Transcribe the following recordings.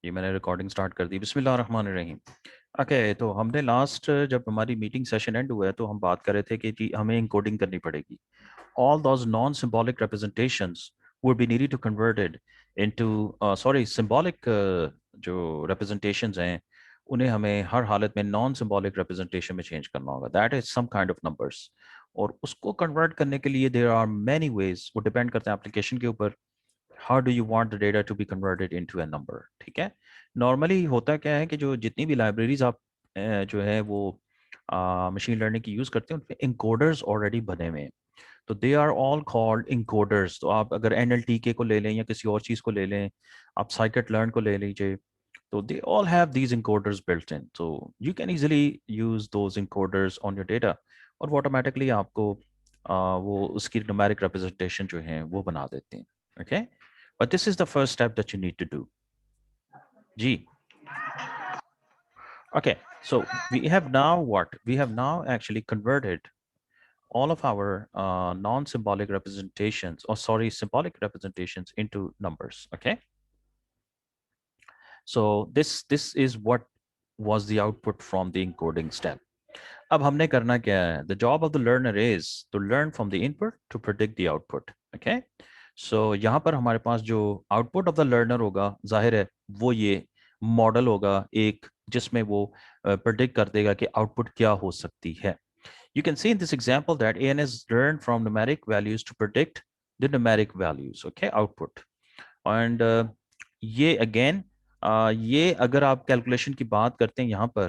ये मैंने recording start कर दी। बिस्मिल्लाह रहमान रहीम। ओके, तो हमने लास्ट जब हमारी मीटिंग सेशन एंड हुआ है तो हम बात कर रहे थे कि जी हमें इनकोडिंग करनी पड़ेगी। All those non-symbolic representations would be needed to converted into symbolic जो representations हैं उन्हें हमें हर हालत में नॉन सिंबॉलिक रिप्रेजेंटेशन में चेंज करना होगा। That is some kind of numbers. और उसको कन्वर्ट करने के लिए देयर आर मैनी वेज, वो डिपेंड करते हैं एप्लीकेशन के ऊपर। How do you want the data to be converted into a number. ठीक है। नॉर्मली होता क्या है कि जो जितनी भी लाइब्रेरीज आप जो है वो मशीन लर्निंग की यूज़ करते हैं उनमें इंकोडर्स ऑलरेडी बने हुए हैं। तो दे आर ऑल कॉल्ड इंकोडर्स। तो आप अगर एनएलटीके को ले लें या किसी और चीज़ को ले लें, आप साइकिट लर्न को ले लीजिए, तो they all have these encoders built in, so you can easily use those encoders on your data और वो automatically आपको वो उसकी numeric representation जो है वो बना देते हैं। okay, but this is the first step that you need to do ji. okay, so we have now actually converted all of our non-symbolic representations, or sorry, symbolic representations into numbers. Okay, so this is what was the output from the encoding step. अब हमने करना क्या है? The job of the learner is to learn from the input to predict the output. Okay, so यहाँ पर हमारे पास जो output of the learner होगा, जाहिर है वो ये मॉडल होगा एक, जिसमें वो predict कर देगा कि output क्या हो सकती है। You can see in this example that AN has learned from numeric values to predict the numeric values. Okay, output. And ये again ये अगर आप कैलकुलेशन की बात करते हैं यहाँ पर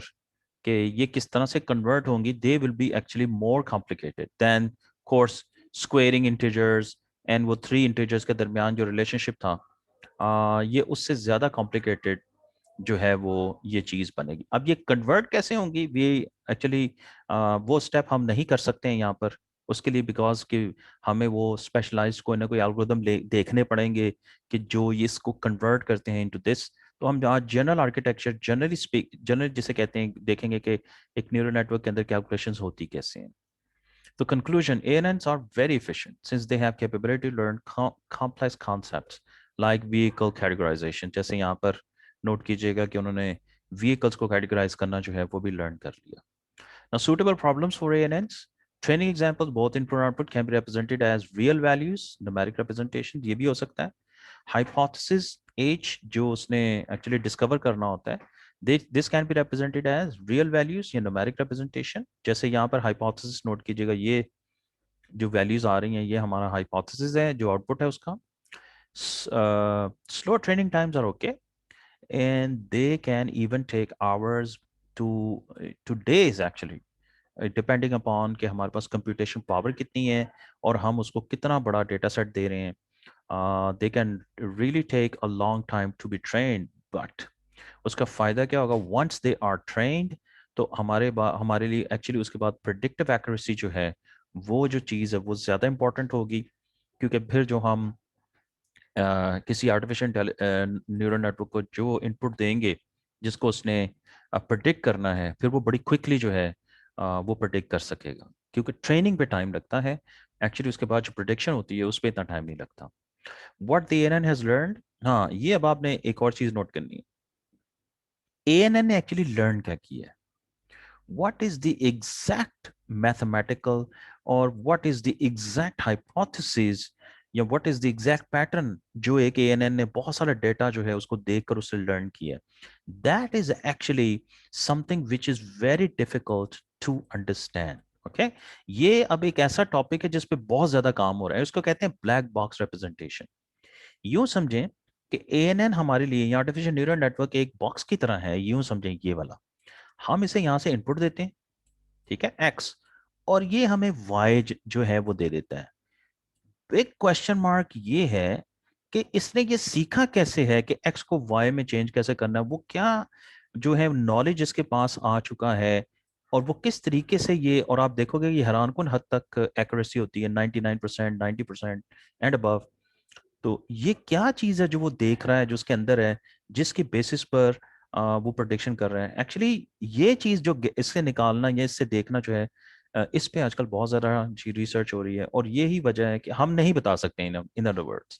कि ये किस तरह से कन्वर्ट होंगी, they will be actually more complicated then course squaring integers. And वो थ्री इंटीजर्स के दरमियान जो रिलेशनशिप था, ये उससे ज़्यादा कॉम्प्लिकेटेड जो है वो ये चीज़ बनेगी। अब ये कन्वर्ट कैसे होंगी, ये एक्चुअली वो स्टेप हम नहीं कर सकते हैं यहाँ पर उसके लिए, बिकॉज कि हमें वो स्पेशलाइज्ड कोई ना कोई एल्गोरिदम देखने पड़ेंगे कि जो ये इसको कन्वर्ट करते हैं इनटू दिस। तो हम जहाँ जनरल आर्किटेक्चर जनरल जिसे कहते हैं देखेंगे कि एक न्यूरल नेटवर्क के अंदर कैलकुलेशंस होती कैसे हैं। तो conclusion, ANNs are very efficient since they have capability to learn complex concepts like vehicle categorization. जैसे यहाँ पर नोट कीजिएगा कि उन्होंने व्हीकल्स को कैटेगराइज करना जो है वो भी लर्न कर लिया। Now, suitable problems for ANNs. Training examples both input and output can be represented as real values, numeric representation, ये भी हो सकता है। Hypothesis H जो उसने actually discover करना होता है, this can be represented as real values या numeric representation। जैसे यहाँ पर hypothesis नोट कीजिएगा, ये जो values आ रही हैं ये हमारा hypothesis है, जो output है उसका। Slow training times are okay, and they can even take hours to days actually, depending upon कि हमारे पास कंप्यूटेशन पावर कितनी है और हम उसको कितना बड़ा डेटा सेट दे रहे हैं। They can really take a long time to be trained, but उसका फ़ायदा क्या होगा? वंस दे आर ट्रेन्ड, तो हमारे लिए एक्चुअली उसके बाद प्रिडिक्टिव एक्यूरेसी जो है वो जो चीज़ है वो ज़्यादा इंपॉर्टेंट होगी। क्योंकि फिर जो हम किसी आर्टिफिशियल न्यूरल नेटवर्क को जो इनपुट देंगे जिसको उसने प्रिडिक्ट करना है, फिर वो बड़ी क्विकली जो है वो प्रिडिक्ट कर सकेगा, क्योंकि ट्रेनिंग पे टाइम लगता है। एक्चुअली उसके बाद जो प्रिडिक्शन होती है उस पर इतना टाइम नहीं लगता। What the ANN has learned, हाँ ये अब आपने एक और चीज नोट करनी है। एएनएन ने एक्चुअली लर्न क्या किया है? what is the exact mathematical or what is the exact hypothesis या what is the exact pattern जो एक ANN ने बहुत सारा डेटा जो है उसको देखकर उससे लर्न किया। that is actually something which is very difficult to understand. okay? ये अब एक ऐसा टॉपिक है जिस पे बहुत ज्यादा काम हो रहा है, उसको कहते हैं ब्लैक बॉक्स रिप्रेजेंटेशन। यूं समझें कि ANN हमारे लिए आर्टिफिशियल न्यूरल नेटवर्क एक बॉक्स की तरह है। यूं समझें ये वाला, हम इसे यहां से इनपुट देते हैं, ठीक है, एक्स, और ये हमें वाई जो है वो दे देता है। बिग क्वेश्चन मार्क ये है कि इसने ये सीखा कैसे है कि एक्स को वाई में चेंज कैसे करना है? वो क्या जो है नॉलेज इसके पास आ चुका है, और वो किस तरीके से ये, और आप देखोगे ये हैरान कुन हद तक एक्यूरेसी होती है, 99%, 90% एंड अबव। तो ये क्या चीज है जो वो देख रहा है, जो उसके अंदर है, जिसके बेसिस पर वो प्रोडिक्शन कर रहे हैं? एक्चुअली ये चीज जो इससे निकालना या इससे देखना जो है, इस पे आजकल बहुत ज्यादा जी रिसर्च हो रही है, और यही वजह है कि हम नहीं बता सकते इन अदर वर्ड्स।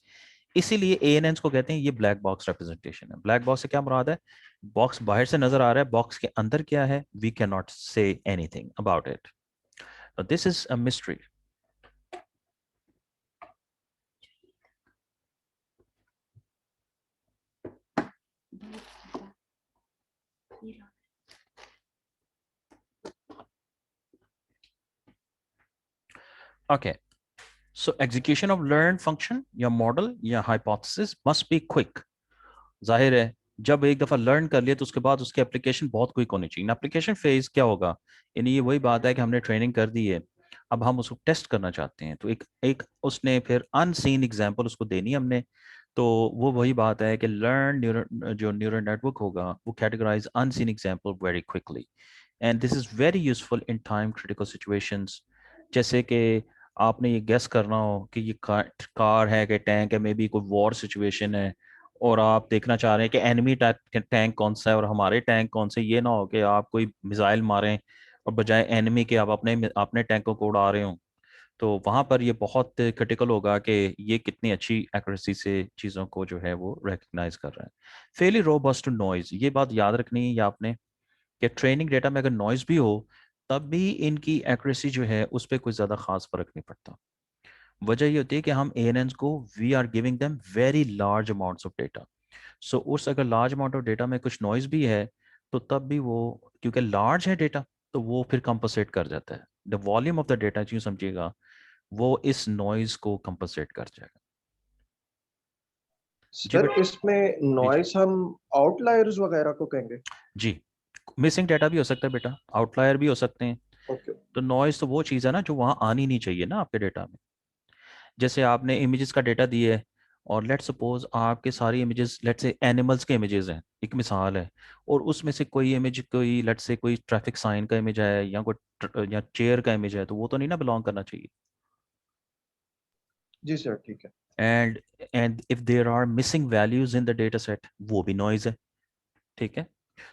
इसीलिए ANNs को कहते हैं ये ब्लैक बॉक्स रिप्रेजेंटेशन है। ब्लैक बॉक्स से क्या मुराद है? बॉक्स बाहर से नजर आ रहा है, बॉक्स के अंदर क्या है, we can not say anything about it. This is a mystery. Okay, so execution of learn function या मॉडल या हाइपोथेसिस मस्ट बी क्विक। जाहिर है, जब एक दफा लर्न कर लिया तो उसके बाद उसकी एप्लीकेशन बहुत क्विक होनी चाहिए। एप्लीकेशन फेज क्या होगा, यानी ये वही बात है कि हमने ट्रेनिंग कर दी है, अब हम उसको टेस्ट करना चाहते हैं, तो एक एक उसने फिर अनसीन एग्जांपल उसको देनी है हमने। तो वो वही बात है कि लर्न न्यूरल, जो न्यूरल नेटवर्क होगा वो categorize unseen example very quickly, and this is very useful in time critical situations. जैसे कि आपने ये गेस करना हो कि ये कार है कि टैंक है, मे बी कोई वॉर सिचुएशन है, और आप देखना चाह रहे हैं कि एनिमी टैंक कौन सा है और हमारे टैंक कौन से। ये ना हो कि आप कोई मिसाइल मारें और बजाय एनिमी के आप अपने अपने टैंकों को उड़ा रहे हो। तो वहाँ पर ये बहुत क्रिटिकल होगा कि ये कितनी अच्छी एक्यूरेसी से चीज़ों को जो है वो रिकग्नाइज कर रहा है। फेली रोबस्ट टू नॉइज, ये बात याद रखनी है आपने कि ट्रेनिंग डेटा में अगर नॉइज भी हो तब भी इनकी एक्यूरेसी जो है उस पर कोई ज़्यादा खास फर्क नहीं पड़ता। वजह ये होती है कि हम ANNs को we are giving them very large amounts of data. So उस अगर लार्ज अमाउंट ऑफ डेटा में कुछ नॉइज भी है तो तब भी वो, क्योंकि लार्ज है डेटा, तो वो फिर कंपनसेट कर जाता है। The volume of the data यूँ समझिएगा, वो इस नॉइज को कंपनसेट कर जाएगा। जी सर बेटा। इसमें जी जी। नॉइस हम आउटलायर्स वगैरह को कहेंगे? जी, मिसिंग डेटा भी हो सकता है बेटा, आउटलायर भी हो सकते हैं। ओके। तो नॉइज तो वो चीज़ है ना जो वहाँ आनी नहीं चाहिए ना आपके डेटा में। जैसे आपने इमेजेस का डेटा दिए है, और लेट सपोज आपके सारी इमेजेस लेट से एनिमल्स के इमेजेस हैं, एक मिसाल है, और उसमें से कोई इमेज, कोई लेट से कोई ट्रैफिक साइन का इमेज है या कोई या चेयर का इमेज है, तो वो तो नहीं ना बिलोंग करना चाहिए। जी सर, ठीक है। And and if there are missing values in the data set, वो भी नॉइज है। ठीक है।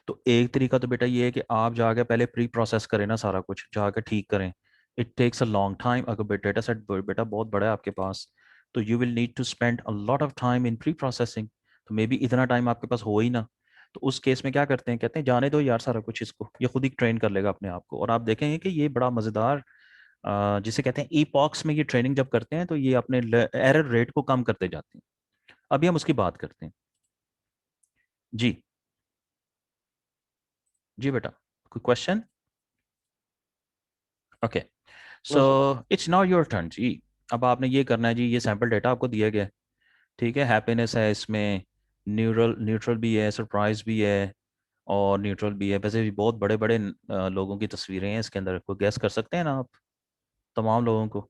तो एक तरीका तो बेटा ये है कि आप जाके पहले प्री प्रोसेस करें ना, सारा कुछ जाके ठीक करें। It takes a long time. अगर डेटा सेट बेटा बहुत बड़ा है आपके पास, तो you will need to spend a lot of time in pre processing. तो मे बी इतना टाइम आपके पास हो ही ना। तो उस केस में क्या करते हैं, कहते हैं जाने दो यार सारा कुछ, इसको ये खुद ही ट्रेन कर लेगा अपने आप को। और आप देखेंगे कि ये बड़ा मज़ेदार, जिसे कहते हैं ईपॉक्स में ये ट्रेनिंग जब करते हैं तो ये अपने एरर रेट को कम करते जाते हैं। अभी हम उसकी बात करते हैं। जी। जी बेटा, कोई question? Okay, no so sir. It's now your turn जी। अब आपने ये करना है जी, ये सैम्पल डेटा आपको दिया गया है। ठीक है, हैप्पीनेस है इसमें, न्यूट्रल न्यूट्रल भी है, सरप्राइज भी है, और न्यूट्रल भी है। वैसे भी बहुत बड़े बड़े लोगों की तस्वीरें हैं इसके अंदर, कोई गैस कर सकते हैं ना आप, तमाम लोगों को?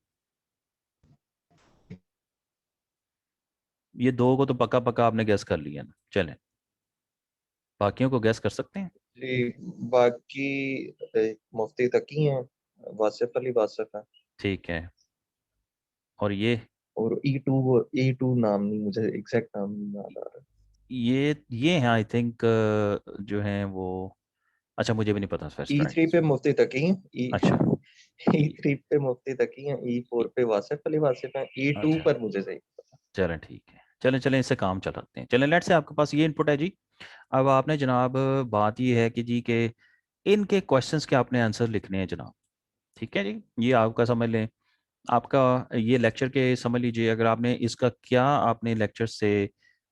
ये दो को तो पक्का पक्का आपने गैस कर लिया ना, चलें बाकियों को गैस कर सकते हैं। जी, बाकी मुफ्ती तकी हैं, वासिफ अली वासिफ है, ठीक है, और और ई टू नाम नहीं, मुझे एग्जैक्ट नाम नहीं याद आ रहा। ये हैं आई थिंक, जो हैं वो, अच्छा मुझे भी नहीं पता फर्स्ट ई फ्रेंड। थ्री पे मुफ्ती तकी हैं, ई अच्छा। ई थ्री पे मुफ्ती तकी हैं, ई 4 पे वासिफ अली वासिफ हैं, ई 2 अच्छा, पर मुझे सही। चलें ठीक है, चलें चलें इससे काम चलाते हैं। चलें, लेट से आपके पास ये इनपुट है जी। अब आपने जनाब, बात ये है कि जी के इनके क्वेश्चंस के आपने आंसर लिखने हैं जनाब। ठीक है जी, ये आपका समझ लें, आपका ये लेक्चर के समझ लीजिए, अगर आपने इसका क्या आपने लेक्चर से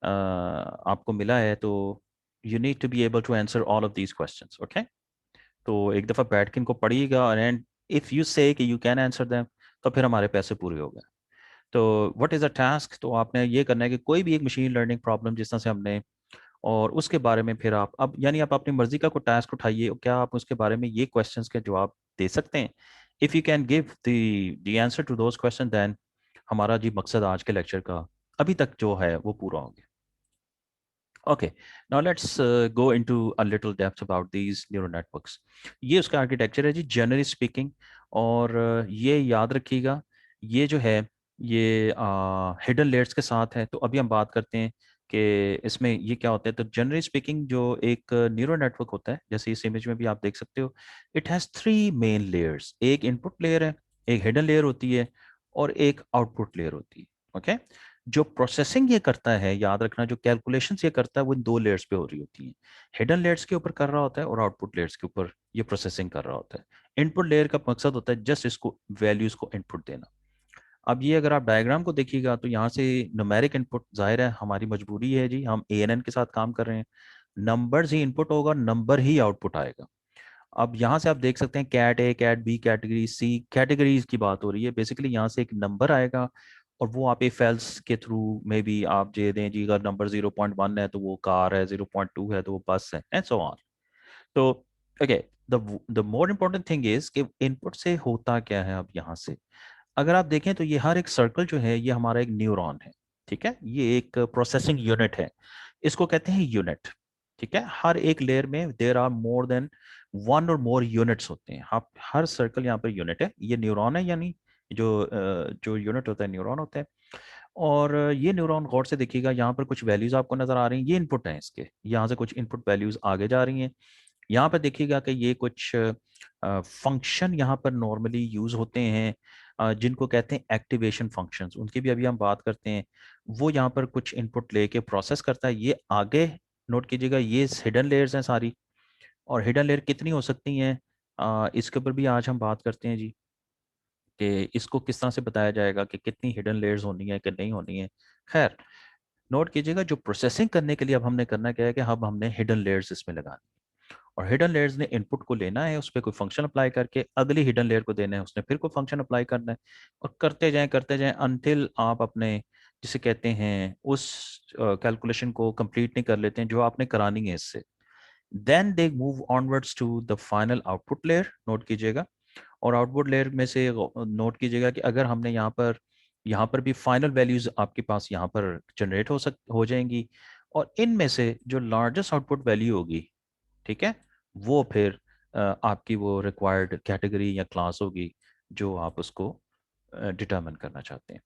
आपको मिला है, तो you need to be able to answer all of these questions. Okay, तो एक दफ़ा बैठ के इनको पढ़िएगा, एंड इफ़ यू से कि यू कैन आंसर देम, तो फिर हमारे पैसे पूरे हो गए। तो व्हाट इज़ अ टास्क, तो आपने ये करना है कि कोई भी एक मशीन लर्निंग प्रॉब्लम जिस तरह से हमने, और उसके बारे में फिर आप अब यानी आप अपनी मर्जी का कोई टास्क उठाइए, और क्या आप उसके बारे में ये क्वेश्चंस के जवाब दे सकते हैं? If you can give the answer to those question, then हमारा जी मकसद आज के लेक्चर का अभी तक जो है वो पूरा हो गया। Okay, now let's go into a little depth about these neural networks. ये उसका आर्किटेक्चर है जी, जनरली स्पीकिंग। और ये याद रखिएगा, ये जो है ये हिडन लेयर्स के साथ है। तो अभी हम बात करते हैं कि इसमें ये क्या होता है। तो जनरली स्पीकिंग जो एक न्यूरल नेटवर्क होता है, जैसे इस इमेज में भी आप देख सकते हो, it has three main layers. एक इनपुट लेयर है, एक हिडन लेयर होती है, और एक आउटपुट लेयर होती है। ओके, जो प्रोसेसिंग ये करता है, याद रखना, जो कैलकुलेशन ये करता है वो इन दो लेयर्स पे हो रही होती हैं। हिडन लेयर्स के ऊपर कर रहा होता है और आउटपुट लेयर्स के ऊपर ये प्रोसेसिंग कर रहा होता है। इनपुट लेयर का मकसद होता है जस्ट इसको वैल्यूज को इनपुट देना। अब ये अगर आप डायग्राम को देखिएगा तो यहाँ से न्यूमेरिक इनपुट, जाहिर है हमारी मजबूरी है जी, हम ANN के साथ काम कर रहे हैं, नंबर्स ही इनपुट होगा, नंबर ही आउटपुट आएगा। अब यहाँ से आप देख सकते हैं cat A, cat B, category C, categories की बात हो रही है। बेसिकली यहाँ से एक नंबर आएगा और वो आप इफ एल्स के थ्रू में भी आप जे दें जी, अगर नंबर 0.1 है तो वो कार है, 0.2 है तो वो बस है, एंड सो ऑन। तो okay, the more important thing is कि इनपुट से होता क्या है। अब यहाँ से अगर आप देखें तो ये हर एक सर्कल जो है ये हमारा एक न्यूरॉन है, ठीक है, ये एक प्रोसेसिंग यूनिट है, इसको कहते हैं यूनिट। ठीक है, हर एक लेयर में there are more than one और मोर यूनिट्स होते हैं। आप हर सर्कल यहाँ पर यूनिट है, ये न्यूरॉन है, यानी जो यूनिट होता है न्यूरॉन होता है। और ये न्यूरॉन गौर से देखिएगा, यहाँ पर कुछ वैल्यूज आपको नजर आ रही हैं, ये इनपुट है इसके, यहाँ से कुछ इनपुट वैल्यूज आगे जा रही हैं। यहाँ पर देखिएगा कि ये कुछ फंक्शन यहाँ पर नॉर्मली यूज होते हैं, जिनको कहते हैं एक्टिवेशन फंक्शंस, उनकी भी अभी हम बात करते हैं। वो यहाँ पर कुछ इनपुट लेके प्रोसेस करता है, ये आगे नोट कीजिएगा, ये हिडन लेयर्स हैं सारी। और हिडन लेयर कितनी हो सकती हैं, इसके ऊपर भी आज हम बात करते हैं जी, कि इसको किस तरह से बताया जाएगा कि कितनी हिडन लेयर्स होनी है कि नहीं होनी है। खैर, नोट कीजिएगा, जो प्रोसेसिंग करने के लिए अब हमने करना क्या है कि अब हमने हिडन लेयर्स इसमें लगानी, और हिडन लेयर्स ने इनपुट को लेना है, उस पर कोई फंक्शन अप्लाई करके अगली हिडन लेयर को देना है, उसने फिर कोई फंक्शन अप्लाई करना है, और करते जाएं अनटिल आप अपने जिसे कहते हैं उस कैलकुलेशन को कंप्लीट नहीं कर लेते हैं जो आपने करानी है इससे। Then they move onwards to the final output layer, note कीजिएगा। और आउटपुट लेयर में से नोट कीजिएगा कि अगर हमने यहाँ पर भी फाइनल वैल्यूज आपके पास यहाँ पर जनरेट हो जाएंगी, और इनमें से जो लार्जेस्ट आउटपुट वैल्यू होगी, ठीक है, वो फिर आपकी वो रिक्वायर्ड कैटेगरी या क्लास होगी जो आप उसको डिटरमिन करना चाहते हैं।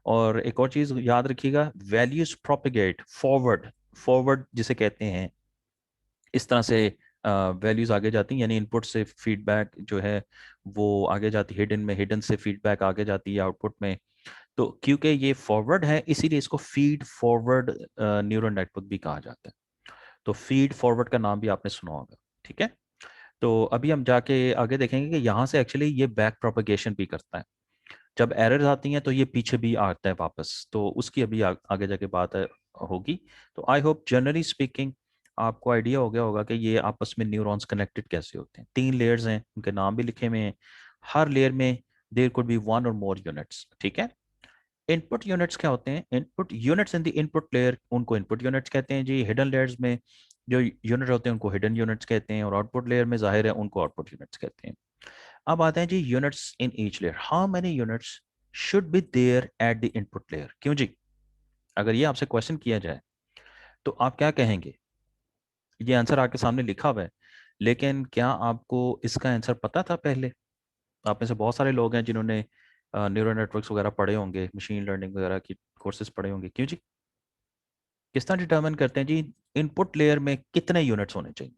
और एक और चीज याद रखिएगा, वैल्यूज प्रोपिगेट फॉरवर्ड, फॉरवर्ड जिसे कहते हैं, इस तरह से वैल्यूज आगे जाती हैं, यानी इनपुट से फीडबैक जो है वो आगे जाती है हिडन में, हिडन से फीडबैक आगे जाती है आउटपुट में। तो क्योंकि ये फॉरवर्ड है इसीलिए इसको फीड फॉरवर्ड न्यूरल नेटवर्क भी कहा जाता है। तो फीड फॉरवर्ड का नाम भी आपने सुना होगा, ठीक है। तो अभी हम जाके आगे देखेंगे कि यहाँ से एक्चुअली ये बैक प्रोपगेशन भी करता है, जब एरर्स आती हैं तो ये पीछे भी आता है वापस, तो उसकी अभी आगे जाके बात होगी। तो आई होप जनरली स्पीकिंग आपको आइडिया हो गया होगा कि ये आपस में न्यूरॉन्स कनेक्टेड कैसे होते हैं। 3 लेयर्स हैं, उनके नाम भी लिखे हुए हैं, हर लेयर में देयर कुड बी वन और मोर यूनिट्स, ठीक है। इनपुट यूनिट्स क्या होते हैं, input units in the input layer, उनको इनपुट यूनिट्स कहते हैं जी। हिडन लेयर्स में जो यूनिट होते हैं उनको हिडन यूनिट्स कहते हैं, और आउटपुट लेयर में जाहिर है उनको आउटपुट यूनिट्स कहते हैं। अब आते हैं जी units in each layer, how many units should be there at the input layer. क्यों जी, अगर ये आपसे क्वेश्चन किया जाए तो आप क्या कहेंगे। ये आंसर आपके सामने लिखा हुआ है, लेकिन क्या आपको इसका आंसर पता था पहले। आप में से बहुत सारे लोग हैं जिन्होंने न्यूरल नेटवर्क्स वगैरह पढ़े होंगे, मशीन लर्निंग वगैरह की कोर्सेज पढ़े होंगे। क्यों जी, किस तरह डिटर्मिन करते हैं जी इनपुट लेयर में कितने यूनिट्स होने चाहिए।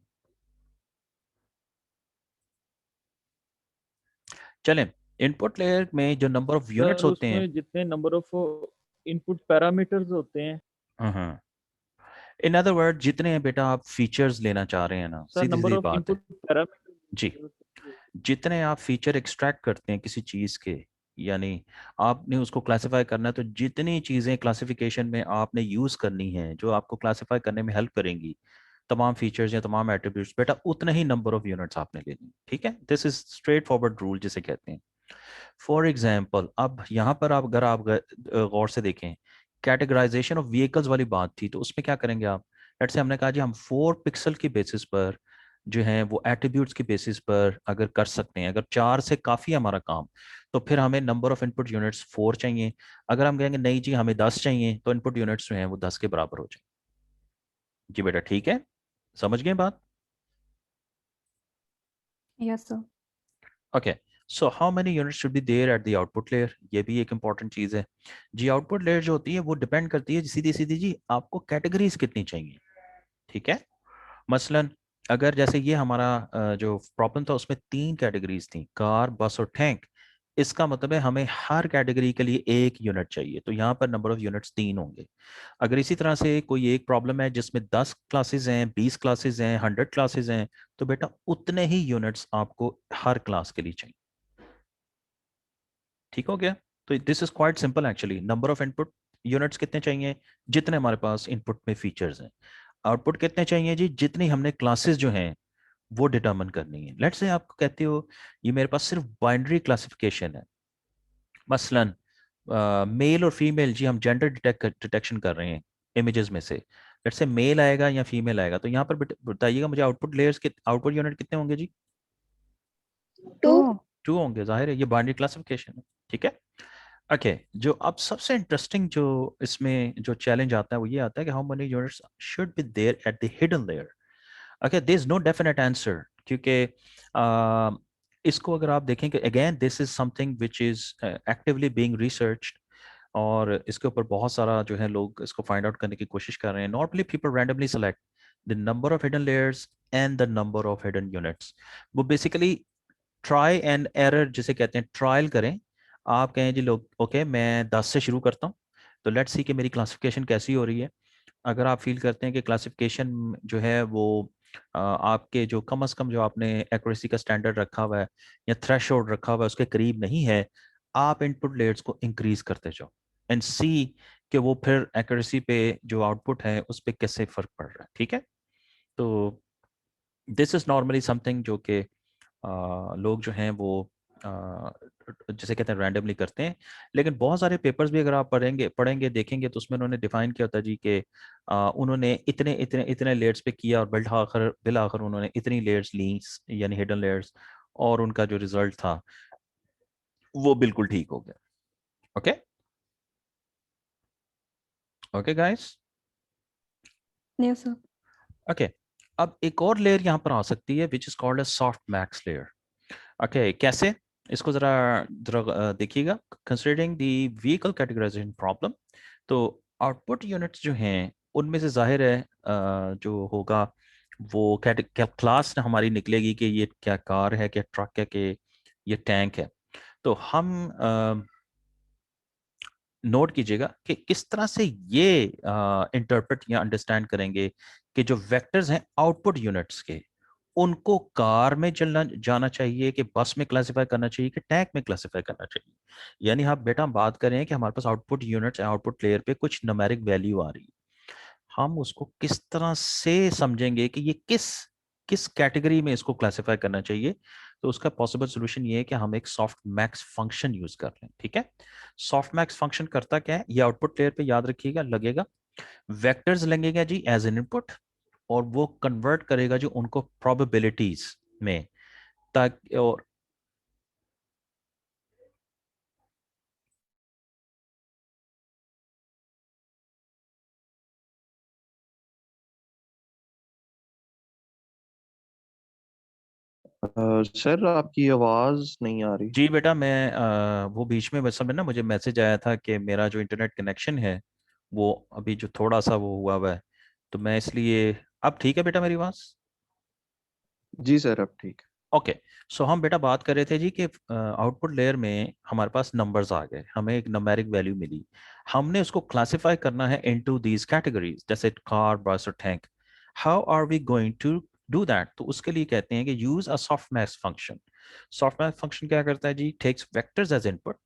चलें, इनपुट लेयर में जो नंबर ऑफ यूनिट्स सर होते हैं। उसमें जितने नंबर ऑफ इनपुट पैरामीटर्स होते हैं। हम्म, इन अदर वर्ड जितने हैं बेटा आप फीचर्स लेना चाह रहे हैं ना, sir Sidhi number Sidhi of बात है इनपुट जी। पैरामीटर्स। जितने आप फीचर एक्सट्रैक्ट करते हैं किसी चीज के, यानी आपने उसको क्लासिफाई करना है, तो जितनी चीजें क्लासिफिकेशन में आपने यूज करनी है जो आपको क्लासिफाई करने में हेल्प करेंगी, तमाम फीचर्स या तमाम एट्रीब्यूट्स, बेटा उतने ही नंबर ऑफ यूनिट्स आपने लेनी, ठीक है। This is straight forward rule जिसे कहते हैं। फॉर एग्जाम्पल, अब यहाँ पर आप अगर आप गौर से देखें, कैटेगराइजेशन ऑफ व्हीकल्स वाली बात थी, तो उसमें क्या करेंगे आप। लेट्स से हमने कहा जी हम 4 पिक्सल के बेसिस पर जो है वो एट्रीब्यूट्स के बेसिस पर अगर कर सकते हैं, अगर 4 से काफ़ी है हमारा काम, तो फिर हमें नंबर ऑफ इनपुट यूनिट्स 4 चाहिए। अगर हम कहेंगे नहीं जी हमें 10 चाहिए, तो इनपुट यूनिट्स जो हैं वो 10 के बराबर हो जाए। जी बेटा ठीक है, समझ गए बात। Yes, sir. Okay, so how many units should be there at the output layer, ये भी एक इंपॉर्टेंट चीज़ है जी। आउटपुट लेयर जो होती है वो डिपेंड करती है सीधी सीधी जी आपको कैटेगरीज कितनी चाहिए, ठीक है। मसलन अगर जैसे ये हमारा जो प्रॉब्लम था उसमें 3 कैटेगरीज थी, कार, बस और टैंक। इसका मतलब है हमें हर कैटेगरी के लिए एक यूनिट चाहिए, तो यहाँ पर नंबर ऑफ यूनिट्स 3 होंगे। अगर इसी तरह से कोई एक प्रॉब्लम है जिसमें 10 क्लासेस हैं, 20 क्लासेस हैं, 100 क्लासेस हैं, तो बेटा उतने ही यूनिट्स आपको हर क्लास के लिए चाहिए। ठीक हो गया? तो this is quite simple actually. Number of input units कितने चाहिए? जितने हमारे पास इनपुट में फीचर्स हैं। आउटपुट कितने चाहिए जी? जितनी हमने क्लासेस जो हैं वो डिटरमिन करनी है। लेट्स से आप कहते हो ये मेरे पास सिर्फ बाइनरी क्लासिफिकेशन है, मसलन मेल और फीमेल, जी हम जेंडर डिटेक्शन कर रहे हैं इमेजेस में से। लेट्स से मेल आएगा या फीमेल आएगा, तो यहाँ पर बताइएगा मुझे आउटपुट लेयर्स के आउटपुट यूनिट कितने होंगे जी? 2। 2 होंगे, जाहिर है ये बाइनरी क्लासिफिकेशन है। ठीक है, ओके। जो अब सबसे इंटरेस्टिंग जो इसमें जो चैलेंज आता है वो ये आता है कि how many units should be there at the hidden layer. Okay, there is no definite answer, क्योंकि इसको अगर आप देखें कि again this is something which is actively being researched, और इसके ऊपर बहुत सारा जो है लोग इसको फाइंड आउट करने की कोशिश कर रहे हैं। Normally people randomly select the number of hidden layers and the number of hidden units. वो बेसिकली ट्राई एंड एरर जिसे कहते हैं, ट्रायल करें। आप कहें जी लोग ओके मैं 10 से शुरू करता हूँ, तो लेट्स सी कि मेरी क्लासिफिकेशन कैसी हो रही है। अगर आप फील करते हैं कि क्लासिफिकेशन जो है वो आपके जो कम से कम जो आपने एक्यूरेसी का स्टैंडर्ड रखा हुआ है या थ्रेशोल्ड रखा हुआ है उसके करीब नहीं है, आप इनपुट लेयर्स को इंक्रीज करते जाओ एंड सी कि वो फिर एक्यूरेसी पे जो आउटपुट है उस पर कैसे फर्क पड़ रहा है। ठीक है, तो दिस इज नॉर्मली समथिंग जो कि लोग जो हैं वो जिसे कहते हैं रैंडमली करते हैं। लेकिन बहुत सारे पेपर्स भी अगर आप पढ़ेंगे देखेंगे तो उसमें उन्होंने डिफाइन किया होता है जी कि उन्होंने इतने इतने इतने लेयर्स पे किया और बिल आखिर उन्होंने इतनी लेयर्स ली, यानी हिडन लेयर्स, और उनका जो रिजल्ट था वो बिल्कुल ठीक हो गया। Okay okay guys, yes sir. Okay. अब एक और लेयर यहाँ पर आ सकती है which is called a softmax layer. Okay, कैसे? इसको जरा जरा देखिएगा। Considering the vehicle categorization problem, तो आउटपुट यूनिट्स जो हैं उनमें से जाहिर है जो होगा वो क्या क्लास हमारी निकलेगी कि ये क्या कार है, क्या ट्रक है, कि ये टैंक है। तो हम नोट कीजिएगा कि किस तरह से ये इंटरप्रेट या अंडरस्टैंड करेंगे कि जो वेक्टर्स हैं आउटपुट यूनिट्स के, उनको कार में चलना जाना चाहिए कि बस में क्लासिफाई करना चाहिए कि टैंक में क्लासिफाई करना चाहिए। यानी आप बेटा हम बात करें कि हमारे पास आउटपुट यूनिट्स आउटपुट लेयर पे कुछ न्यूमेरिक वैल्यू आ रही है, हम उसको किस तरह से समझेंगे कि ये किस किस कैटेगरी में इसको क्लासिफाई करना चाहिए। तो उसका पॉसिबल सोल्यूशन ये है कि हम एक सॉफ्ट मैक्स फंक्शन यूज कर लें। ठीक है, सॉफ्ट मैक्स फंक्शन करता क्या है, ये आउटपुट लेयर पे याद रखिएगा लगेगा, वेक्टर्स लगेगा जी एज एन इनपुट, और वो कन्वर्ट करेगा जो उनको प्रोबेबिलिटीज में, ताकि और सर आपकी आवाज नहीं आ रही। जी बेटा मैं वो बीच में बस में ना मुझे मैसेज आया था कि मेरा जो इंटरनेट कनेक्शन है वो अभी जो थोड़ा सा वो हुआ है, तो मैं इसलिए। अब ठीक है बेटा मेरी आवाज? जी सर अब ठीक ओके, सो हम बेटा बात कर रहे थे जी कि आउटपुट लेयर में हमारे पास नंबर्स आ गए, हमें एक नंबरिक वैल्यू मिली, हमने उसको क्लासिफाई करना है इनटू दीज कैटेगरीज जैसे कार, बस और tank. How are we going to do that? तो उसके लिए कहते हैं कि use a softmax function. Softmax function क्या करता है जी? टेक्स वेक्टर्स एज इनपुट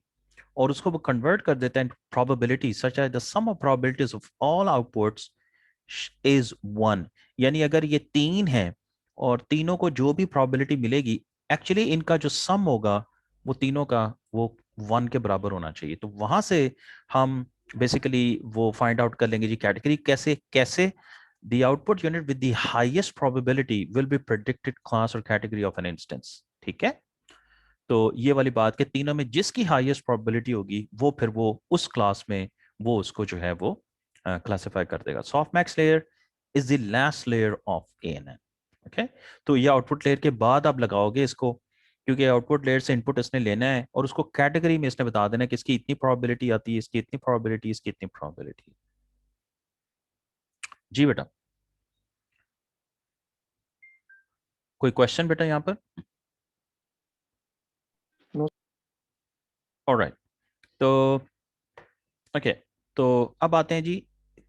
और उसको वो कन्वर्ट कर देता है probability such as the sum of probabilities of all outputs is 1। यानी अगर ये 3 है और तीनों को जो भी प्रोबेबिलिटी मिलेगी, एक्चुअली इनका जो सम होगा वो तीनों का वो 1 के बराबर होना चाहिए। तो वहां से हम बेसिकली वो फाइंड आउट कर लेंगे जी कैटेगरी कैसे कैसे the output unit with the highest probability will be predicted class और कैटेगरी ऑफ एन इंस्टेंस। ठीक है, तो ये वाली बात के तीनों में जिसकी हाईएस्ट प्रोबेबिलिटी होगी वो फिर वो उस क्लास में वो उसको जो है वो क्लासिफाई कर देगा। Softmax layer is the last layer of ANN. Okay, तो ये आउटपुट लेयर के बाद आप लगाओगे इसको, क्योंकि आउटपुट लेयर से इनपुट इसने लेना है और उसको कैटेगरी में इसने बता देना है कि इसकी इतनी प्रोबेबिलिटी आती है, इसकी इतनी प्रोबेबिलिटी, इसकी इतनी प्रोबेबिलिटी। जी बेटा, कोई क्वेश्चन बेटा यहाँ पर? नो ऑलराइट, तो ओके, तो अब आते हैं जी,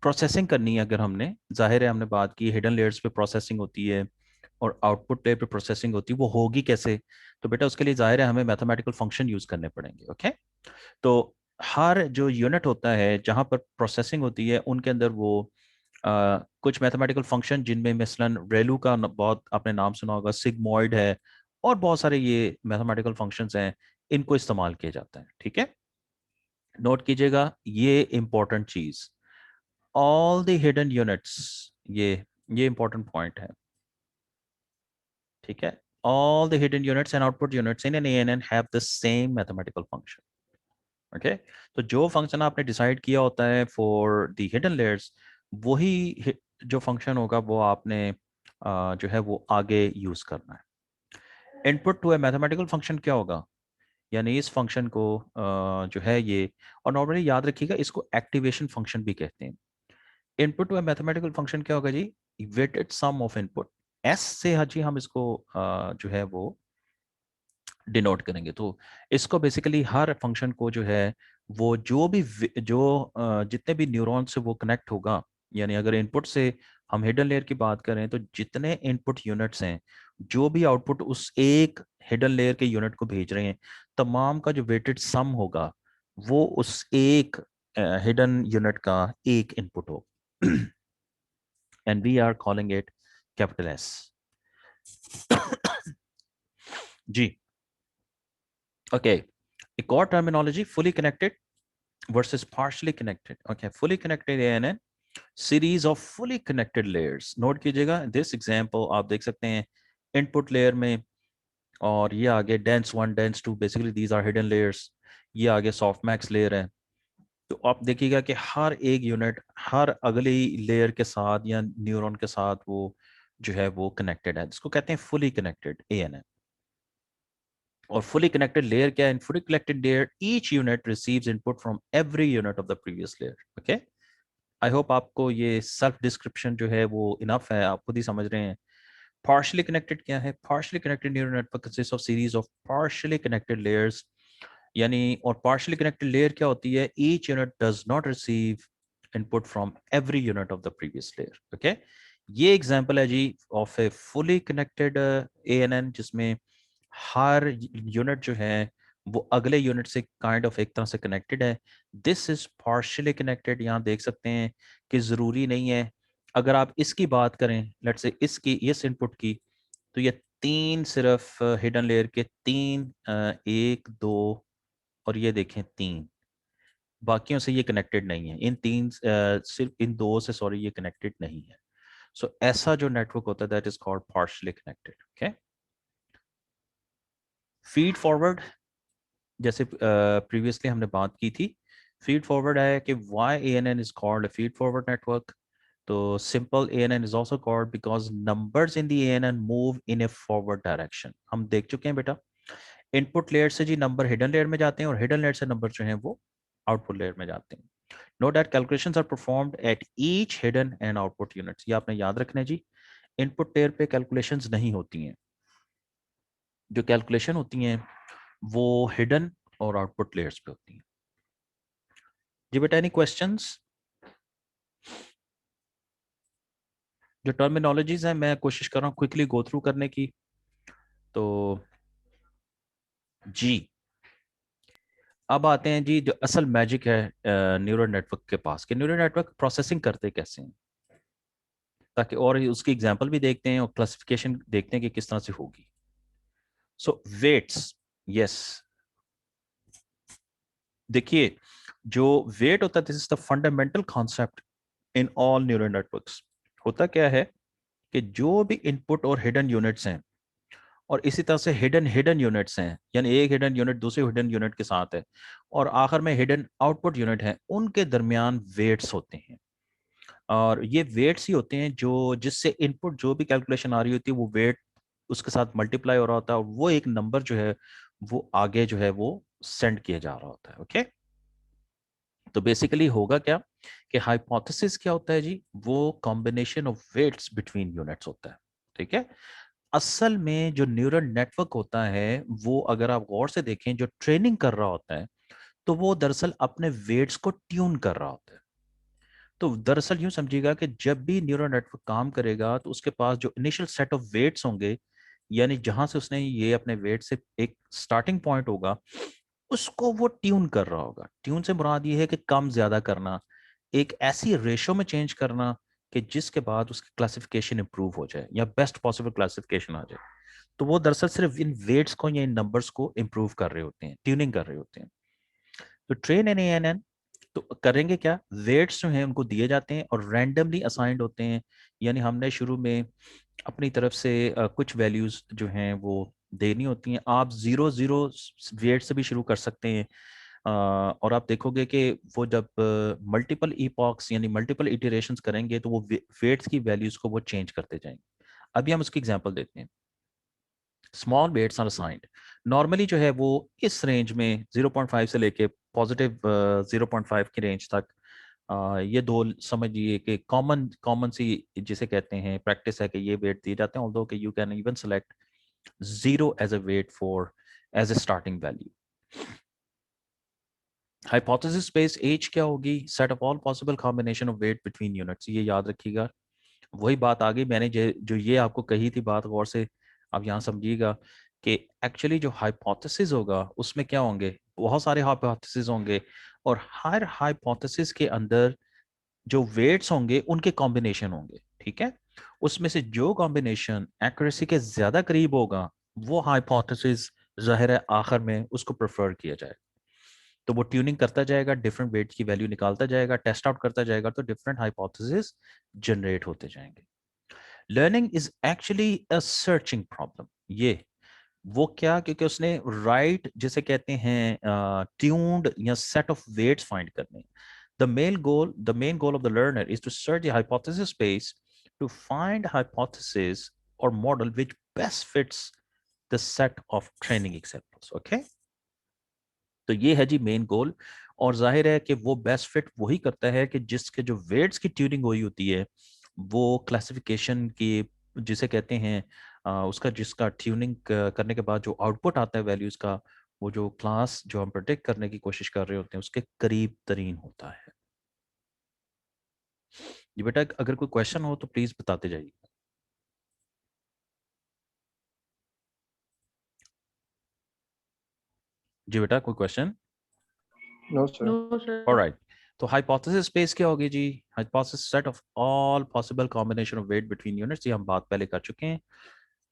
प्रोसेसिंग करनी है अगर हमने, जाहिर है हमने बात की हिडन लेयर्स पे प्रोसेसिंग होती है और आउटपुट लेयर पे प्रोसेसिंग होती है, वो होगी कैसे? तो बेटा उसके लिए जाहिर है हमें मैथमेटिकल फंक्शन यूज करने पड़ेंगे। ओके, तो हर जो यूनिट होता है जहाँ पर प्रोसेसिंग होती है उनके अंदर वो कुछ मैथमेटिकल फंक्शन, जिनमें मसलन रेलू का बहुत आपने नाम सुना होगा, सिग्मॉइड है, और बहुत सारे ये मैथमेटिकल फंक्शंस हैं, इनको इस्तेमाल किया जाता है। ठीक है, नोट कीजिएगा ये इंपॉर्टेंट चीज, ऑल द हिडन यूनिट्स, ये इंपॉर्टेंट पॉइंट है। ठीक है, all the hidden units and output units in an ANN have the same mathematical function. Okay, तो जो फंक्शन आपने डिसाइड किया होता है फॉर द हिडन लेयर्स, वही जो फंक्शन होगा वो आपने जो है वो आगे यूज करना है। Input to a mathematical function क्या होगा, यानी इस फंक्शन को जो है ये, और नॉर्मली याद रखिएगा इसको एक्टिवेशन फंक्शन भी कहते हैं। Input to a mathematical function क्या होगा जी, weighted sum of input, S से जी हम इसको जो है वो डिनोट करेंगे। तो इसको बेसिकली हर फंक्शन को जो है वो जो भी जितने भी न्यूरॉन से वो कनेक्ट होगा, यानी अगर इनपुट से हम हिडन लेयर की बात करें तो जितने इनपुट यूनिट्स हैं, जो भी आउटपुट उस एक हिडन लेयर के यूनिट को भेज रहे हैं, तमाम का जो वेटेड सम होगा वो उस एक हिडन यूनिट का एक इनपुट हो, and we are calling it capital S. जी ओके, एक और terminology, fully connected versus partially connected. Okay, fully connected ANN, series of fully connected layers. Note कीजिएगा, this example आप देख सकते हैं input layer में, और ये आगे dense 1 dense 2, basically these are hidden layers, ये आगे softmax layer है। तो आप देखिएगा कि हर एक यूनिट हर अगली लेयर के साथ या न्यूरॉन के साथ वो जो है वो कनेक्टेड है, जिसको कहते हैं फुली कनेक्टेड ANN। और fully connected layer क्या है? In fully connected layer, each unit receives input from every unit of the previous layer. Okay? I hope आपको ये सेल्फ डिस्क्रिप्शन जो है वो इनफ है, आप खुद ही समझ रहे हैं। पार्शियली कनेक्टेड क्या है? Partially connected neural network consist of series of partially connected layers, यानी, और पार्शियली कनेक्टेड लेयर क्या होती है? Each unit does not receive input from every unit of the previous layer. Okay, ये एग्जांपल है जी of a fully connected ANN, जिसमें हर यूनिट जो है वो अगले यूनिट से काइंड ऑफ एक तरह से कनेक्टेड है। This is partially connected. यहाँ देख सकते हैं कि ज़रूरी नहीं है, अगर आप इसकी बात करें, लेट्स से इसकी, इस इनपुट की, तो ये तीन सिर्फ हिडन लेयर के तीन, एक दो और ये देखें तीन, बाकियों से ये कनेक्टेड नहीं है, इन तीन सिर्फ इन दो से, सॉरी, ये कनेक्टेड नहीं है। सो ऐसा जो नेटवर्क होता है that is called partially connected. Okay, feed forward, जैसे प्रीवियसली हमने बात की थी, फीड फॉरवर्ड है कि why ANN is called a feed forward network. तो simple, ANN is also called because numbers in the ANN move in a forward direction. हम देख चुके हैं बेटा, इनपुट लेयर से जी नंबर हिडन लेयर में जाते हैं और हिडन लेयर से नंबर जो हैं वो आउटपुट लेयर में जाते हैं। Note that calculations are performed at each hidden and output units. ये आपने याद रखना है जी, इनपुट लेयर पे कैलकुलेशंस नहीं होती हैं, जो कैलकुलेशन होती हैं वो हिडन और आउटपुट लेयर्स पे होती हैं। जी बेटा, एनी क्वेश्चंस? जो टर्मिनोलॉजीज हैं मैं कोशिश कर रहा हूँ क्विकली गो थ्रू करने की। तो जी अब आते हैं जी जो असल मैजिक है न्यूरल नेटवर्क के पास, कि न्यूरल नेटवर्क प्रोसेसिंग करते कैसे हैं, ताकि और उसकी एग्जांपल भी देखते हैं और क्लासिफिकेशन देखते हैं कि किस तरह से होगी। सो वेट्स, यस, देखिए जो वेट होता है, this is the fundamental concept in all neural networks. होता क्या है कि जो भी इनपुट और हिडन यूनिट्स हैं, और इसी तरह से हिडन हिडन यूनिट्स हैं, यानी एक हिडन यूनिट दूसरे हिडन यूनिट के साथ है, और आखिर में हिडन आउटपुट यूनिट है, उनके दरमियान वेट्स होते हैं। और ये वेट्स ही होते हैं जो, जिससे इनपुट जो भी कैलकुलेशन आ रही होती है वो वेट उसके साथ मल्टीप्लाई हो रहा होता है, और वो एक नंबर जो है वो आगे जो है वो सेंड किया जा रहा होता है। ओके, तो बेसिकली होगा क्या कि हाइपोथेसिस क्या होता है जी, वो combination of weights between units होता है। ठीक है, असल में जो न्यूरल नेटवर्क होता है वो, अगर आप गौर से देखें, जो ट्रेनिंग कर रहा होता है तो वो दरअसल अपने वेट्स को ट्यून कर रहा होता है। तो दरअसल यूं समझिएगा कि जब भी न्यूरल नेटवर्क काम करेगा तो उसके पास जो इनिशियल सेट ऑफ वेट्स होंगे, यानी जहां से उसने ये अपने वेट से एक स्टार्टिंग पॉइंट होगा, उसको वो ट्यून कर रहा होगा। ट्यून से मुराद ये है कि कम ज्यादा करना, एक ऐसी रेशो में चेंज करना कि जिसके बाद उसकी क्लासिफिकेशन इंप्रूव हो जाए या बेस्ट पॉसिबल क्लासिफिकेशन आ जाए। तो वो दरअसल सिर्फ इन वेट्स को या इन नंबर्स को इंप्रूव कर रहे होते हैं, ट्यूनिंग कर रहे होते हैं। तो ट्रेन एन एन एन तो करेंगे क्या, वेट्स जो हैं उनको दिए जाते हैं और रैंडमली असाइंड होते हैं। यानी हमने शुरू में अपनी तरफ से कुछ वैल्यूज जो हैं वो देनी होती हैं। आप 0 0 वेट से भी शुरू कर सकते हैं। और आप देखोगे कि वो जब मल्टीपल ईपॉक्स यानी मल्टीपल इटरेशंस करेंगे तो वो वेट्स की वैल्यूज को वो चेंज करते जाएंगे। अभी हम उसकी एग्जांपल देते हैं। Small weights are assigned, normally जो है वो इस रेंज में 0.5 से लेके पॉजिटिव 0.5 की रेंज तक। ये दो समझिए कि कॉमन कॉमन सी जिसे कहते हैं प्रैक्टिस है कि ये वेट दिए जाते हैं, ऑल्दो कि you can even select 0 as a weight for as a starting value. Hypothesis space as क्या होगी, set of all possible combination of weight between units. ये याद रखिएगा, वही बात आ गई मैंने जो ये आपको कही थी बात, गौर से अब यहाँ समझिएगा कि एक्चुअली जो हाइपोथेसिस होगा उसमें क्या होंगे, बहुत सारे हाइपोथेसिस होंगे और हर हाइपोथेसिस के अंदर जो वेट्स होंगे उनके कॉम्बिनेशन होंगे। ठीक है, उसमें से जो कॉम्बिनेशन एक्यूरेसी के ज्यादा करीब होगा वो हाइपोथेसिस जाहिर है आखिर में उसको प्रेफर किया जाए। तो वो ट्यूनिंग करता जाएगा, डिफरेंट वेट्स की वैल्यू निकालता जाएगा, टेस्ट आउट करता जाएगा, तो डिफरेंट हाइपोथेसिस जनरेट होते जाएंगे। Learning is actually a searching problem. ये वो क्या, क्योंकि उसने राइट जिसे कहते हैं ट्यून्ड या सेट ऑफ वेट्स फाइंड करने। the main goal of the learner is to search the hypothesis space to find hypothesis or model which best fits the set of training examples. Okay, तो ये है जी main goal. और जाहिर है कि वो बेस्ट फिट वही करता है कि जिसके जो वेट्स की ट्यूनिंग हुई होती है वो क्लासिफिकेशन की जिसे कहते हैं उसका जिसका ट्यूनिंग करने के बाद जो आउटपुट आता है वैल्यूज का, वो जो क्लास जो हम प्रोटेक्ट करने की कोशिश कर रहे होते हैं उसके करीब तरीन होता है। जी बेटा, अगर कोई क्वेश्चन हो तो प्लीज बताते जाइए। जी बेटा, कोई question? No sir. No sir. Alright, तो हाइपोथेसिस स्पेस क्या होगी जी? Hypothesis set of all possible combination of weight between units. ये हम बात पहले कर चुके हैं।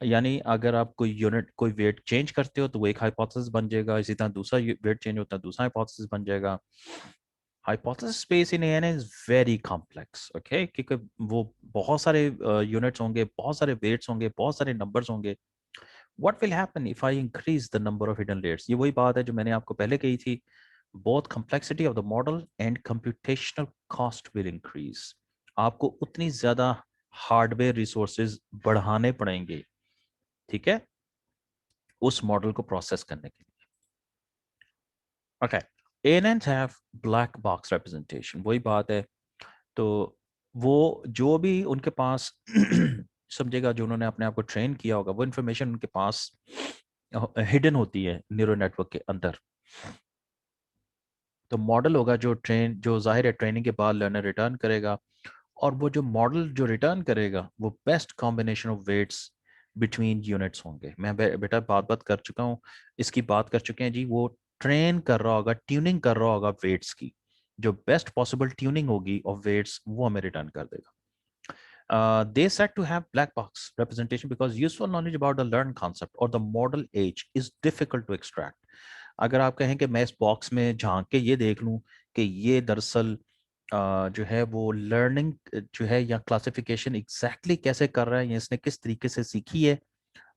यानी अगर आप कोई यूनिट कोई वेट चेंज करते हो तो वो एक हाइपोथेसिस बन जाएगा, इसी तरह दूसरा वेट चेंज होता है दूसरा हाइपोथेसिस बन जाएगा। Hypothesis space in an is very complex, okay, क्योंकि वो बहुत सारे यूनिट्स होंगे, बहुत सारे वेट्स होंगे, बहुत सारे नंबर्स होंगे। What will happen if I increase the number of hidden layers? ये वही बात है जो मैंने आपको पहले कही थी, both complexity of the model and computational cost will increase। आपको उतनी ज्यादा हार्डवेयर रिसोर्सेज बढ़ाने पड़ेंगे, ठीक है, उस मॉडल को प्रोसेस करने के लिए। Okay, ANNs have black box representation, वही बात है। तो वो जो भी उनके पास समझेगा, जो उन्होंने अपने आप को ट्रेन किया होगा, वो इंफॉर्मेशन उनके पास हिडन होती है न्यूरल नेटवर्क के अंदर। तो मॉडल होगा जो जाहिर है ट्रेनिंग के बाद लर्नर रिटर्न करेगा, और वो जो मॉडल जो रिटर्न करेगा वो best combination of weights between units होंगे। मैं बेटा बात कर चुका हूँ, इसकी बात कर चुके हैं जी। वो ट्रेन कर रहा होगा, ट्यूनिंग कर रहा होगा वेट्स की, जो बेस्ट पॉसिबल ट्यूनिंग होगी ऑफ वेट्स वो हमें रिटर्न कर देगा। They said to have black box representation because useful knowledge about the learned concept or the model age is difficult to extract। अगर आप कहें कि मैं इस बॉक्स में झांक के ये देख लूं कि ये दरअसल जो है वो लर्निंग जो है या क्लासिफिकेशन एग्जैक्टली कैसे कर रहा है या इसने किस तरीके से सीखी है,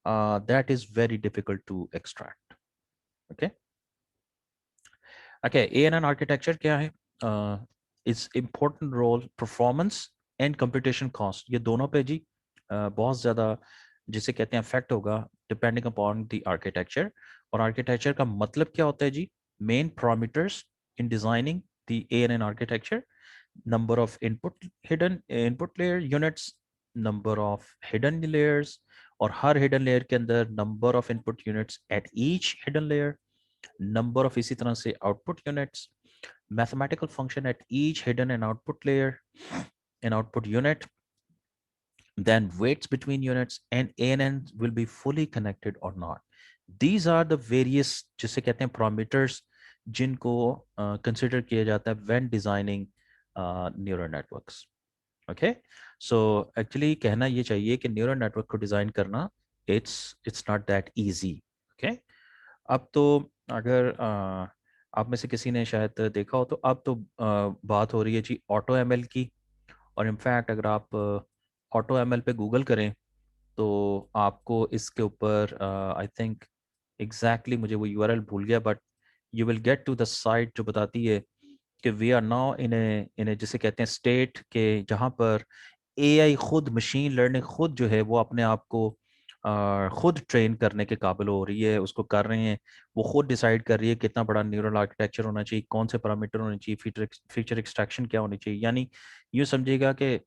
that is very difficult to extract. Okay okay, ANN architecture क्या है? It's important role performance and computation cost, ये दोनों पे जी बहुत ज़्यादा जिसे कहते हैं इफेक्ट होगा डिपेंडिंग अपॉन द आर्किटेक्चर। और आर्किटेक्चर का मतलब क्या होता है जी? Main parameters in designing the ANN architecture, number of input layer units, number of hidden layers, और हर hidden layer के अंदर number of input units at each hidden layer, number of इसी तरह से output units, mathematical function at each hidden and output layer, an output unit, then weights between units, and ANN will be fully connected or not. These are the various जिसे कहते हैं parameters जिनको consider किया जाता है when designing neural networks. Okay, so actually कहना ये चाहिए कि neural network को design करना it's not that easy. Okay, अब तो अगर आप में से किसी ने शायद देखा हो तो अब तो बात हो रही है जी ऑटो एमएल की, और इनफैक्ट अगर आप ऑटो एमएल पे गूगल करें तो आपको इसके ऊपर आई थिंक एग्जैक्टली मुझे वो यूआरएल भूल गया, but you will get to the site जो बताती है कि we are now in a जिसे कहते हैं स्टेट के जहाँ पर एआई खुद मशीन लर्निंग खुद जो है वो अपने आप को खुद ट्रेन करने के काबिल हो रही है, उसको कर रहे हैं, वो खुद डिसाइड कर रही है कितना बड़ा न्यूरल आर्किटेक्चर होना चाहिए, कौन से पैरामीटर होने चाहिए, फीचर एक्सट्रैक्शन क्या होनी चाहिए। यानी यूँ समझिएगा कि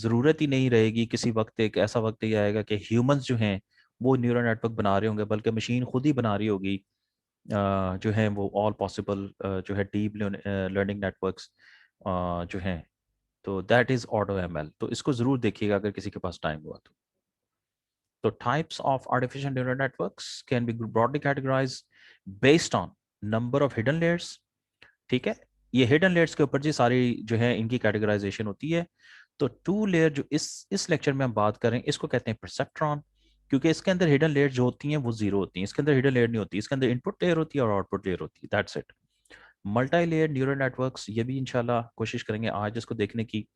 ज़रूरत ही नहीं रहेगी किसी वक्त, एक ऐसा वक्त ही आएगा कि ह्यूमंस जो हैं वो न्यूरल नेटवर्क बना रहे होंगे, बल्कि मशीन खुद ही बना रही होगी जो है वो ऑल पॉसिबल जो है डीप लर्निंग नेटवर्क्स जो हैं। तो दैट इज़ ऑटो एमएल, तो इसको ज़रूर देखिएगा अगर किसी के पास टाइम हुआ तो। So types of artificial neural networks can be broadly categorized based on number of hidden layers. ठीक है, ये hidden layers के ऊपर जी सारी जो है इनकी कैटेगराइजेशन होती है। तो टू लेयर जो इस लेक्चर में हम बात करें इसको कहते हैं परसेप्ट्रॉन, क्योंकि इसके अंदर हिडन लेयर जो होती हैं वो जीरो होती हैं, इसके अंदर हिडन लेयर नहीं होती, इसके अंदर इनपुट लेयर होती है और आउटपुट लेयर होती है, that's it. Multi layer neural networks, ये भी इंशाल्लाह कोशिश करेंगे आज इसको देखने की।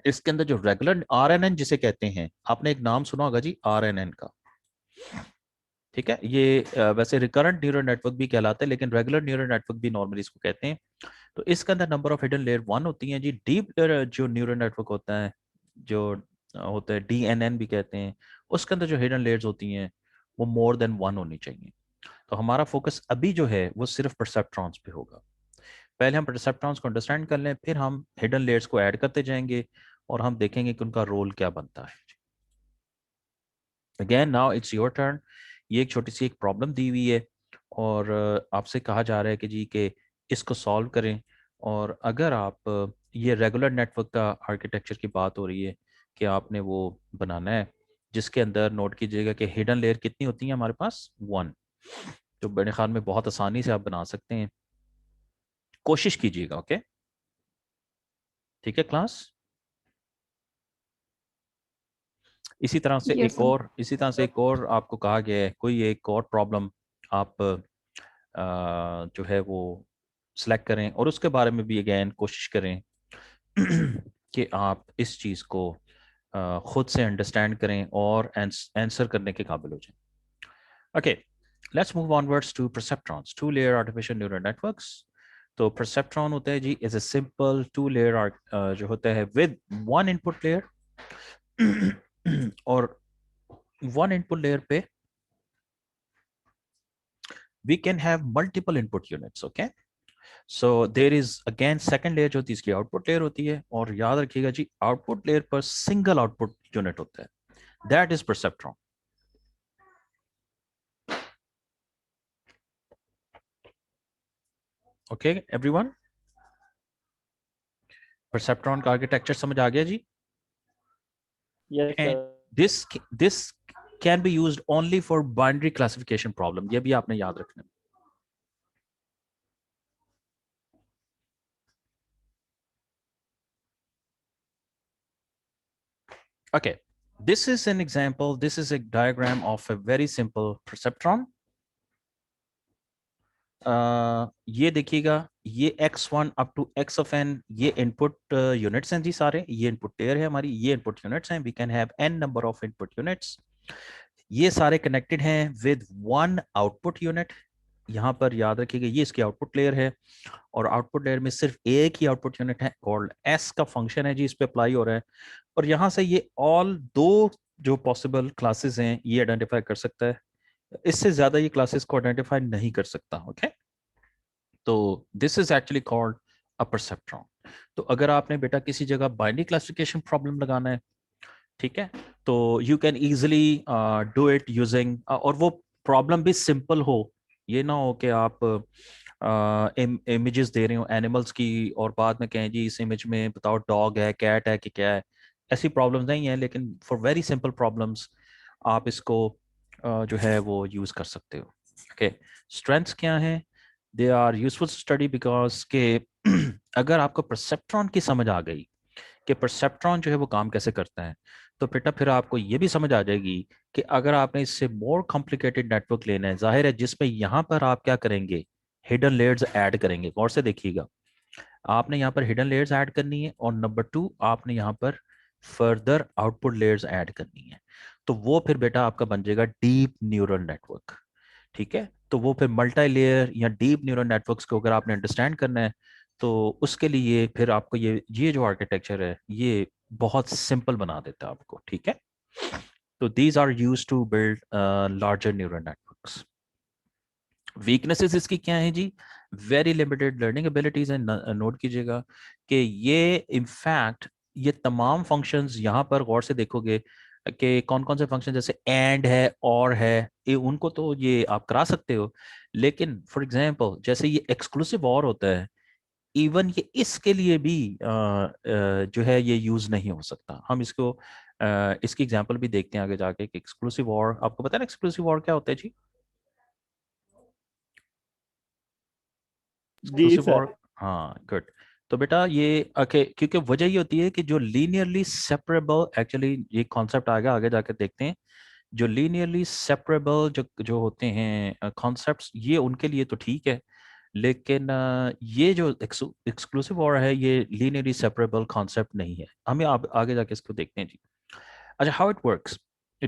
इसके अंदर जो रेगुलर आरएनएन जिसे कहते हैं, आपने एक नाम सुना होगा जी आरएनएन का, ठीक है, ये वैसे रिकरेंट न्यूरल नेटवर्क भी कहलाते हैं लेकिन रेगुलर न्यूरल नेटवर्क भी नॉर्मली इसको कहते हैं। तो इसके अंदर नंबर ऑफ हिडन लेयर 1 होती हैं जी। डीप जो न्यूरल नेटवर्क होता है, जो होता है डीएनएन भी कहते हैं, उसके अंदर जो हिडन लेयर्स होती हैं वो मोर देन 1 होनी चाहिए। तो हमारा फोकस अभी जो है वो सिर्फ परसेप्ट्रॉन्स पे होगा। पहले हम परसेप्ट्रॉन्स को अंडरस्टैंड कर लें, फिर हम हिडन लेयर्स को ऐड करते जाएंगे और हम देखेंगे कि उनका रोल क्या बनता है। Again now it's your turn. ये एक छोटी सी एक प्रॉब्लम दी हुई है और आपसे कहा जा रहा है कि जी कि इसको सॉल्व करें। और अगर आप ये रेगुलर नेटवर्क का आर्किटेक्चर की बात हो रही है कि आपने वो बनाना है जिसके अंदर नोट कीजिएगा कि हिडन लेयर कितनी होती है हमारे पास 1, जो मेरे ख्याल में बहुत आसानी से आप बना सकते हैं, कोशिश कीजिएगा। ओके, ठीक है क्लास। इसी तरह से Yes, sir. एक और आपको कहा गया है कोई एक और प्रॉब्लम आप जो है वो सिलेक्ट करें और उसके बारे में भी अगेन कोशिश करें कि आप इस चीज़ को खुद से अंडरस्टैंड करें और आंसर करने के काबिल हो जाएं। Okay, let's move onwards to perceptrons, two layer artificial neural networks. तो परसेप्ट्रॉन होता है जी is a simple two layer जो होता है विद वन इनपुट लेयर और वन इनपुट लेयर पे we can have multiple input units. Okay, so there is again second layer जो होती है इसकी आउटपुट लेयर होती है, और याद रखिएगा जी आउटपुट लेयर पर सिंगल आउटपुट यूनिट होता है, that is perceptron. Okay everyone, perceptron का आर्किटेक्चर समझ आ गया जी? Yes, sir. this can be used only for binary classification problem, ये भी आपने याद रखना है। Okay, this is an example, this is a diagram of a very simple perceptron. ये देखिएगा, ये x1 up to x of n ये इनपुट यूनिट्स हैं जी सारे, ये इनपुट लेयर है हमारी, ये इनपुट यूनिट्स हैं, we can have n number of input units. ये सारे कनेक्टेड हैं विद वन आउटपुट यूनिट। यहाँ पर याद रखिएगा ये इसकी आउटपुट लेयर है और आउटपुट लेयर में सिर्फ एक ही आउटपुट यूनिट है कॉल्ड s का फंक्शन है जी, इस पे अप्लाई हो रहा है। और यहाँ से ये ऑल दो जो पॉसिबल क्लासेस हैं ये आइडेंटिफाई कर सकता है, इससे ज्यादा ये क्लासेस को आइडेंटिफाई नहीं कर सकता। ओके, तो this is actually called a perceptron. तो अगर आपने बेटा किसी जगह बाइनरी क्लासिफिकेशन प्रॉब्लम लगाना है, ठीक है, तो you can easily do it using, और वो प्रॉब्लम भी सिंपल हो ये ना हो कि आप इमेजेस दे रहे हो एनिमल्स की और बाद में कहें जी इस इमेज में बताओ डॉग है, कैट है कि क्या है। ऐसी प्रॉब्लम्स नहीं है, लेकिन फॉर वेरी सिंपल प्रॉब्लम्स आप इसको जो है वो यूज़ कर सकते हो। ओके, स्ट्रेंथ्स क्या हैं? They are useful study because के अगर आपको परसेप्ट्रॉन की समझ आ गई कि परसेप्ट्रॉन जो है वो काम कैसे करता है, तो बेटा फिर आपको ये भी समझ आ जाएगी कि अगर आपने इससे मोर कॉम्प्लिकेटेड नेटवर्क लेना है, जाहिर है जिसमें यहाँ पर आप क्या करेंगे, हिडन लेयर्स ऐड करेंगे। गौर से देखिएगा, आपने यहाँ पर हिडन लेयर्स ऐड करनी है और नंबर 2 आपने यहाँ पर फर्दर आउटपुट लेयर्स ऐड करनी है। तो वो फिर बेटा आपका बन जाएगा डीप न्यूरल नेटवर्क। ठीक है, तो वो फिर मल्टी लेयर या डीप न्यूरल नेटवर्क्स को अगर आपने अंडरस्टैंड करना है तो उसके लिए फिर आपको ये जो आर्किटेक्चर है ये बहुत सिंपल बना देता है आपको। ठीक है, तो these are used to build larger neural networks. Weaknesses इसकी क्या है जी? वेरी लिमिटेड लर्निंग एबिलिटीज है। नोट कीजिएगा कि ये इनफैक्ट ये तमाम फंक्शंस यहाँ पर गौर से देखोगे कि कौन कौन से फंक्शन जैसे एंड है और है, ये उनको तो ये आप करा सकते हो, लेकिन फॉर एग्जांपल जैसे ये एक्सक्लूसिव और होता है, इवन ये इसके लिए भी जो है ये यूज नहीं हो सकता। हम इसको इसकी एग्जांपल भी देखते हैं आगे जाके कि एक्सक्लूसिव और, आपको पता है ना एक्सक्लूसिव और क्या होता है जी? जी एक्सक्लूसिव सर। और, हाँ गुड। तो बेटा ये ओके, क्योंकि वजह ये होती है कि जो लीनियरली सेपरेबल, एक्चुअली ये कॉन्सेप्ट आएगा आगे जाके देखते हैं, जो लीनियरली सेपरेबल जो जो होते हैं कॉन्सेप्ट्स, ये उनके लिए तो ठीक है, लेकिन ये जो एक्सक्लूसिव और है ये लीनियरली सेपरेबल कॉन्सेप्ट नहीं है। हमें आगे जाके इसको देखते हैं जी। अच्छा, how it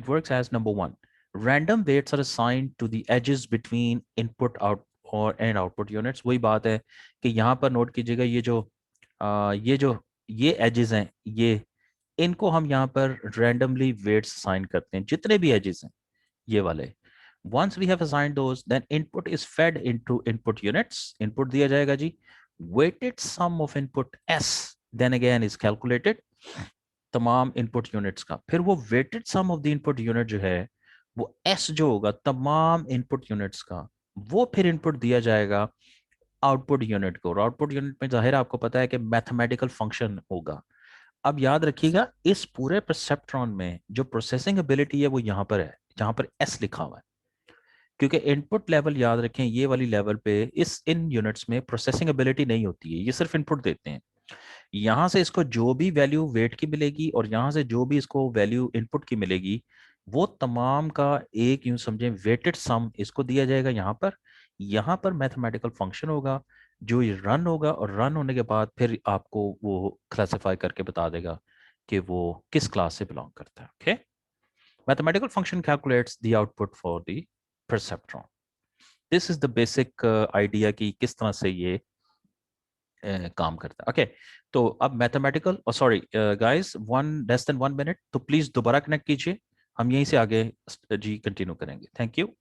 works as number 1, random weights are assigned to the edges between input out और एंड आउटपुट यूनिट्स। वही बात है कि यहाँ पर नोट कीजिएगा ये एजेस हैं, ये इनको हम यहाँ पर रैंडमली वेट्स असाइन करते हैं, जितने भी एजेस हैं ये वाले। Once we have assigned those, then input is fed into input units. Input दिया जाएगा जी, weighted sum of input s then again is calculated तमाम input units का। फिर वो weighted sum of the input unit जो है वो s जो होगा तमाम input units का, वो फिर input दिया जाएगा आउटपुट यूनिट को। और आउटपुट यूनिट में जाहिर है आपको पता है कि मैथमेटिकल फंक्शन होगा। अब याद रखिएगा इस पूरे परसेप्ट्रॉन में जो प्रोसेसिंग एबिलिटी है वो यहाँ पर है, जहां पर एस लिखा हुआ है, क्योंकि इनपुट लेवल याद रखें ये वाली लेवल पे इन यूनिट्स में प्रोसेसिंग एबिलिटी नहीं होती है, ये सिर्फ इनपुट देते हैं। यहाँ से इसको जो भी वैल्यू वेट की मिलेगी और यहाँ से जो भी इसको वैल्यू इनपुट की मिलेगी, वो तमाम का एक यूं समझें वेटेड सम इसको दिया जाएगा यहाँ पर। यहाँ पर मैथमेटिकल फंक्शन होगा जो ये रन होगा, और रन होने के बाद फिर आपको वो क्लासिफाई करके बता देगा कि वो किस क्लास से बिलोंग करता है। Okay, mathematical function calculates the output for the perceptron. This is the basic idea कि किस तरह से ये काम करता है। ओके, तो अब mathematical, sorry guys, 1 less than 1 minute, तो प्लीज दोबारा कनेक्ट कीजिए, हम यहीं से आगे जी कंटिन्यू करेंगे। Thank you.